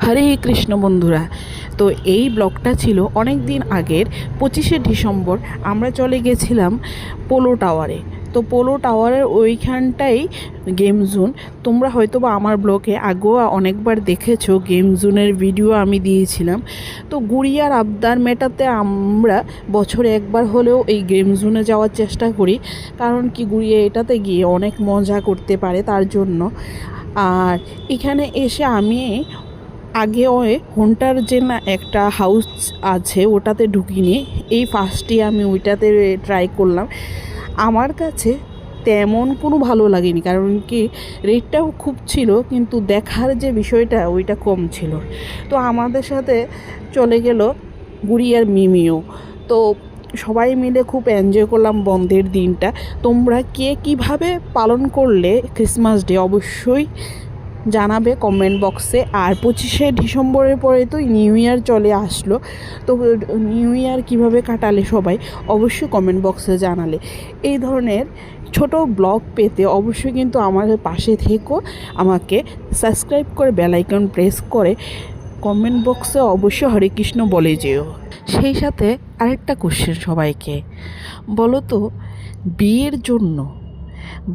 হরে কৃষ্ণ বন্ধুরা, তো এই ব্লগটা ছিল অনেক দিন আগের 25শে ডিসেম্বর। আমরা চলে গেছিলাম পোলো টাওয়ারে। তো পোলো টাওয়ারের ওইখানটাই গেম জোন। তোমরা হয়তো বা আমার ব্লগে আগেও অনেকবার দেখেছো, গেম জোনের ভিডিও আমি দিয়েছিলাম। তো গুড়িয়ার আবদার মেটাতে আমরা বছরে একবার হলেও এই গেম জোনে যাওয়ার চেষ্টা করি, কারণ কি গুড়িয়া এটাতে গিয়ে অনেক মজা করতে পারে তার জন্য। আর এখানে এসে আমি আগে হোন্টার যে না একটা হাউস আছে ওটাতে ঢুকিনি, এই ফার্স্টে আমি ওইটাতে ট্রাই করলাম। আমার কাছে তেমন কোনো ভালো লাগেনি, কারণ কি রেটটাও খুব ছিল কিন্তু দেখার যে বিষয়টা ওইটা কম ছিল। তো আমাদের সাথে চলে গেল গুড়িয়ার মিমিও। তো সবাই মিলে খুব এনজয় করলাম বন্ধের দিনটা। তোমরা কে কীভাবে পালন করলে ক্রিসমাস ডে অবশ্যই জানাবে কমেন্ট বক্সে। আর 25শে ডিসেম্বরের পরে তো নিউ ইয়ার চলে আসলো, তো নিউ ইয়ার কীভাবে কাটালে সবাই অবশ্যই কমেন্ট বক্সে জানালে। এই ধরনের ছোট ব্লগ পেতে অবশ্যই কিন্তু আমার পাশে থেকো, আমাকে সাবস্ক্রাইব করে বেল আইকন প্রেস করে কমেন্ট বক্সে অবশ্যই হরে কৃষ্ণ বলে যেও। সেই সাথে আরেকটা কোশ্চেন সবাইকে, বলো তো বিয়ের জন্য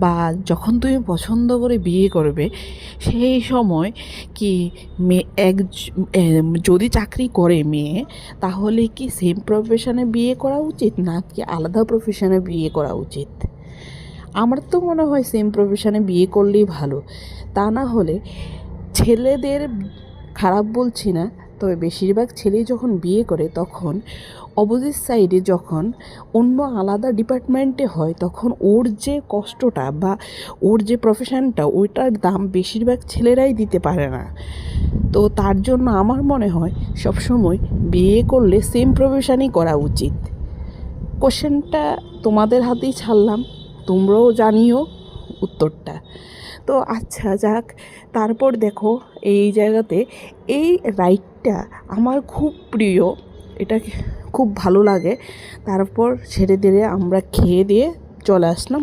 বা যখন তুমি পছন্দ করে বিয়ে করবে সেই সময় কি যদি চাকরি করে মেয়ে, তাহলে কি সেম প্রফেশনে বিয়ে করা উচিত নাকি আলাদা প্রফেশনে বিয়ে করা উচিত? আমার তো মনে হয় সেম প্রফেশনে বিয়ে করলেই ভালো। তা না হলে ছেলেদের খারাপ বলছি না, তবে বেশিরভাগ ছেলেই যখন বিয়ে করে তখন অপোজিট সাইডে যখন অন্য আলাদা ডিপার্টমেন্টে হয় তখন ওর যে কষ্টটা বা ওর যে প্রফেশনটা ওইটার দাম বেশিরভাগ ছেলেরাই দিতে পারে না। তো তার জন্য আমার মনে হয় সবসময় বিয়ে করলে সেম প্রফেশনই করা উচিত। কোশ্চেনটা তোমাদের হাতেই ছাড়লাম, তোমরাও জানিও উত্তরটা। তো আচ্ছা যাক, তারপর দেখো এই জায়গাতে এই রাইডটা আমার খুব প্রিয়, এটা খুব ভালো লাগে। তারপর ছেড়ে দিয়ে আমরা খেয়ে দিয়ে চলে আসলাম।